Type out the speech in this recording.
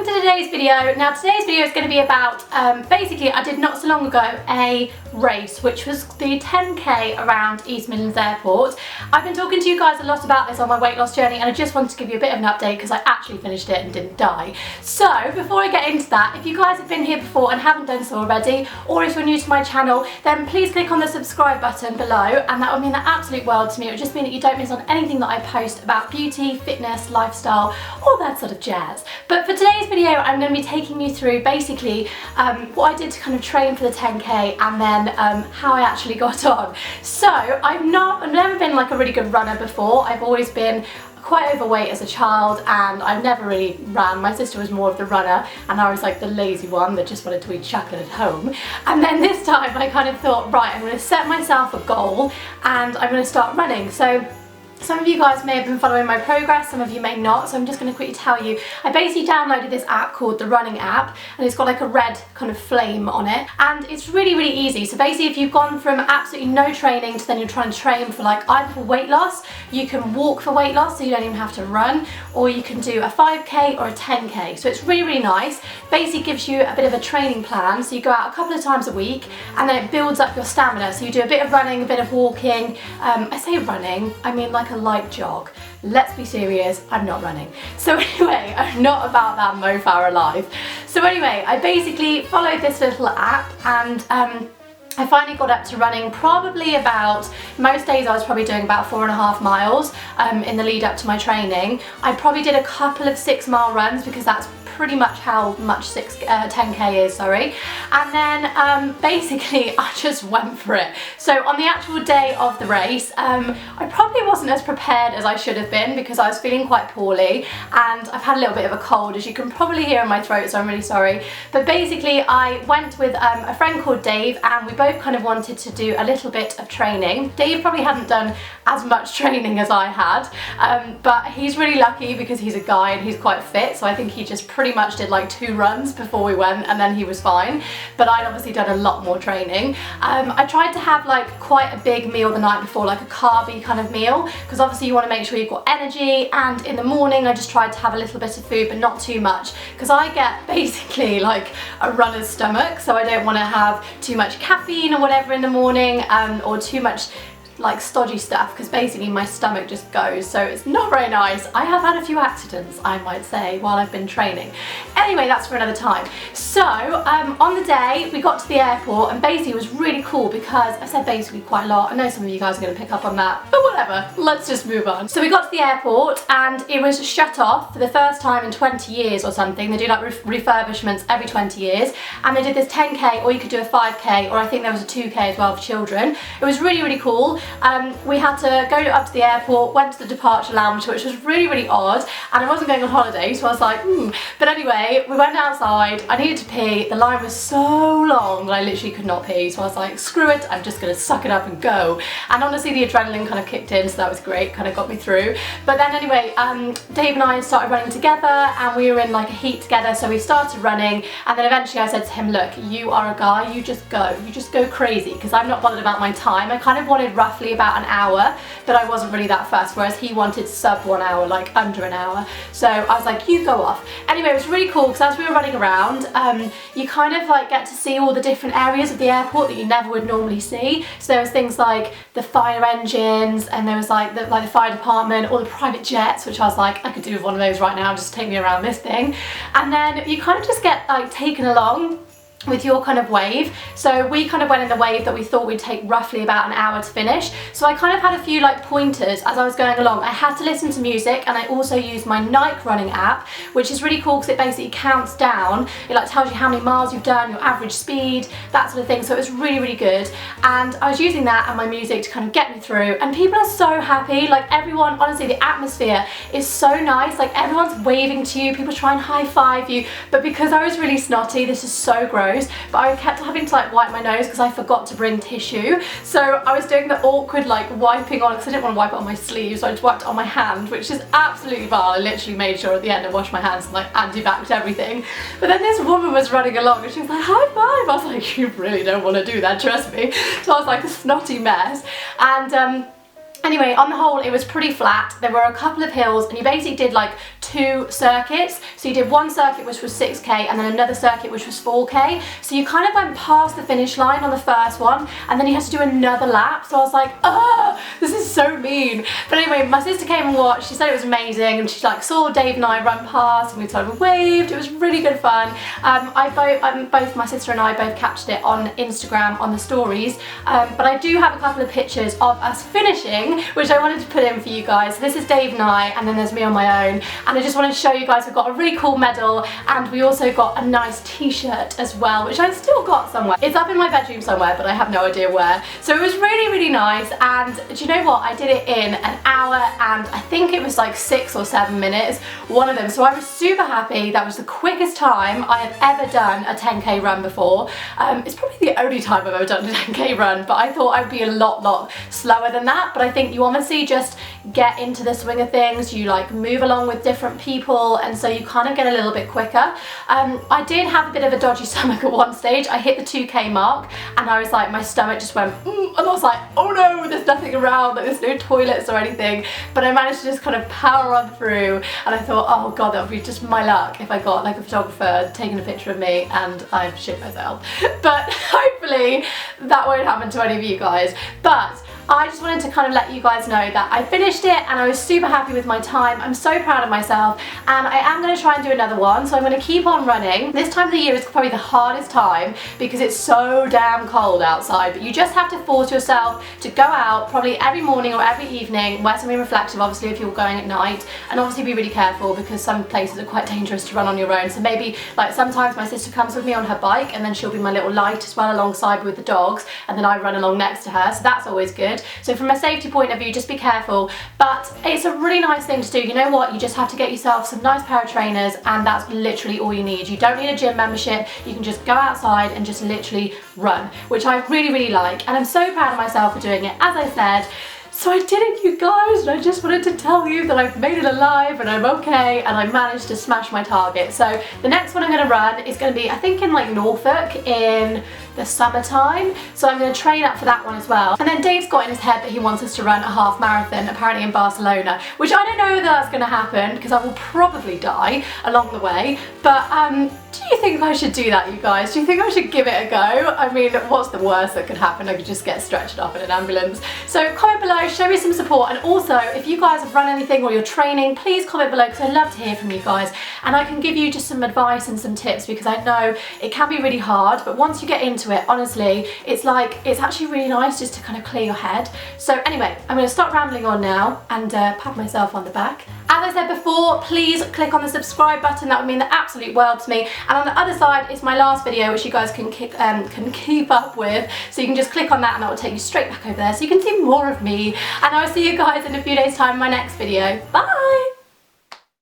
to today's video. Now today's video is going to be about, basically I did not so long ago a race which was the 10k around East Midlands Airport. I've been talking to you guys a lot about this on my weight loss journey and I just wanted to give you a bit of an update because I actually finished it and didn't die. So before I get into that, if you guys have been here before and haven't done so already, or if you're new to my channel, then please click on the subscribe button below and that would mean the absolute world to me. It would just mean that you don't miss on anything that I post about beauty, fitness, lifestyle, all that sort of jazz. But for today's video I'm going to be taking you through basically what I did to kind of train for the 10k and then how I actually got on. So I've never been like a really good runner before. I've always been quite overweight as a child and I've never really ran. My sister was more of the runner and I was like the lazy one that just wanted to eat chocolate at home. And then this time I kind of thought, right, I'm going to set myself a goal and I'm going to start running. So some of you guys may have been following my progress, some of you may not, so I'm just going to quickly tell you. I basically downloaded this app called the running app and it's got like a red kind of flame on it and it's really easy. So basically if you've gone from absolutely no training to then you're trying to train for like either for weight loss, you can walk for weight loss so you don't even have to run, or you can do a 5k or a 10k. So it's really nice. Basically gives you a bit of a training plan, so you go out a couple of times a week and then it builds up your stamina. So you do a bit of running, a bit of walking. I say running, I mean like a light jog. Let's be serious, I'm not running. So anyway, I'm not about that mofar alive. So anyway, I basically followed this little app and I finally got up to running probably about, most days I was probably doing about 4.5 miles in the lead up to my training. I probably did a couple of 6-mile runs because that's pretty much how much 10k is, sorry. And then basically I just went for it. So on the actual day of the race, I probably wasn't as prepared as I should have been because I was feeling quite poorly and I've had a little bit of a cold, as you can probably hear in my throat, so I'm really sorry. But basically I went with a friend called Dave and we both kind of wanted to do a little bit of training. Dave probably hadn't done as much training as I had, but he's really lucky because he's a guy and he's quite fit, so I think he just pretty much did like 2 runs before we went and then he was fine. But I'd obviously done a lot more training. I tried to have like quite a big meal the night before, like a carby kind of meal, because obviously you want to make sure you've got energy, and in the morning I just tried to have a little bit of food but not too much because I get basically like a runner's stomach, so I don't want to have too much caffeine or whatever in the morning, or too much like stodgy stuff, because basically my stomach just goes, so it's not very nice. I have had a few accidents, I might say, while I've been training. Anyway, that's for another time. So on the day we got to the airport and basically it was really cool because I said basically quite a lot. I know some of you guys are going to pick up on that, but whatever, let's just move on. So we got to the airport and it was shut off for the first time in 20 years or something. They do like refurbishments every 20 years and they did this 10k, or you could do a 5k, or I think there was a 2k as well for children. It was really cool. We had to go up to the airport, went to the departure lounge, which was really odd, and I wasn't going on holiday, so I was like, But anyway, we went outside, I needed to pee, the line was so long that I literally could not pee, so I was like, screw it, I'm just going to suck it up and go. And honestly the adrenaline kind of kicked in, so that was great, kind of got me through. But then anyway, Dave and I started running together and we were in like a heat together, so we started running and then eventually I said to him, look, you are a guy, you just go crazy, because I'm not bothered about my time. I kind of wanted roughly about an hour, but I wasn't really that fast, whereas he wanted sub 1 hour, like under an hour. So I was like, you go off. Anyway, it was really cool because as we were running around, you kind of like get to see all the different areas of the airport that you never would normally see. So there was things like the fire engines, and there was like the fire department, all the private jets, which I was like, I could do with one of those right now, just take me around this thing. And then you kind of just get like taken along with your kind of wave. So we kind of went in the wave that we thought would take roughly about an hour to finish. So I kind of had a few like pointers as I was going along. I had to listen to music and I also used my Nike running app, which is really cool because it basically counts down. It like tells you how many miles you've done, your average speed, that sort of thing. So it was really good. And I was using that and my music to kind of get me through, and people are so happy. Like everyone, honestly, the atmosphere is so nice. Like everyone's waving to you, people try and high five you, but because I was really snotty, this is so gross, but I kept having to like wipe my nose because I forgot to bring tissue. So I was doing the awkward like wiping on, because I didn't want to wipe it on my sleeve, so I just wiped it on my hand, which is absolutely vile. I literally made sure at the end I washed my hands and like anti-backed everything. But then this woman was running along and she was like, high five. I was like, you really don't want to do that, trust me. So I was like a snotty mess. And Anyway, on the whole, it was pretty flat. There were a couple of hills, and you basically did like 2 circuits. So you did one circuit which was 6k and then another circuit which was 4k. So you kind of went past the finish line on the first one, and then you had to do another lap. So I was like, oh, this is so mean. But anyway, my sister came and watched. She said it was amazing, and she like saw Dave and I run past, and we sort of waved. It was really good fun. Both my sister and I both captured it on Instagram on the stories, but I do have a couple of pictures of us finishing, which I wanted to put in for you guys. This is Dave and I, and then there's me on my own, and I just wanted to show you guys we've got a really cool medal, and we also got a nice t-shirt as well, which I've still got somewhere. It's up in my bedroom somewhere, but I have no idea where. So it was really, really nice, and do you know what? I did it in an hour, and I think it was like 6 or 7 minutes, one of them. So I was super happy. That was the quickest time I have ever done a 10k run before. It's probably the only time I've ever done a 10k run, but I thought I'd be a lot slower than that. But I think you honestly just get into the swing of things, you like move along with different people, and so you kind of get a little bit quicker. I did have a bit of a dodgy stomach at one stage. I hit the 2k mark, and I was like, my stomach just went, and I was like, oh no, there's nothing around, like there's no toilets or anything. But I managed to just kind of power on through, and I thought, oh god, that would be just my luck if I got like a photographer taking a picture of me and I shit myself. But hopefully that won't happen to any of you guys. But I just wanted to kind of let you guys know that I finished it, and I was super happy with my time. I'm so proud of myself, and I am going to try and do another one, so I'm going to keep on running. This time of the year is probably the hardest time because it's so damn cold outside, but you just have to force yourself to go out probably every morning or every evening, wear something reflective obviously if you're going at night, and obviously be really careful because some places are quite dangerous to run on your own. So maybe like sometimes my sister comes with me on her bike, and then she'll be my little light as well alongside with the dogs, and then I run along next to her, so that's always good. So from a safety point of view, just be careful, but it's a really nice thing to do. You know what, you just have to get yourself some nice pair of trainers, and that's literally all you need. You don't need a gym membership, you can just go outside and just literally run, which I really like, and I'm so proud of myself for doing it, as I said. So I did it, you guys, and I just wanted to tell you that I've made it alive and I'm okay, and I managed to smash my target. So the next one I'm going to run is going to be, I think, in like Norfolk in the summertime, so I'm going to train up for that one as well. And then Dave's got in his head that he wants us to run a half marathon apparently in Barcelona, which I don't know whether that's going to happen because I will probably die along the way, but do you think I should do that, you guys? Do you think I should give it a go? I mean, what's the worst that could happen? I could just get stretched up in an ambulance. So comment below, show me some support, and also if you guys have run anything or you're training, please comment below because I love to hear from you guys, and I can give you just some advice and some tips because I know it can be really hard, but once you get into it, honestly, it's actually really nice just to kind of clear your head. So anyway, I'm going to stop rambling on now and pat myself on the back. As I said before, please click on the subscribe button. That would mean the absolute world to me. And on the other side is my last video, which you guys can keep up with. So you can just click on that, and that will take you straight back over there, so you can see more of me. And I'll see you guys in a few days' time in my next video. Bye!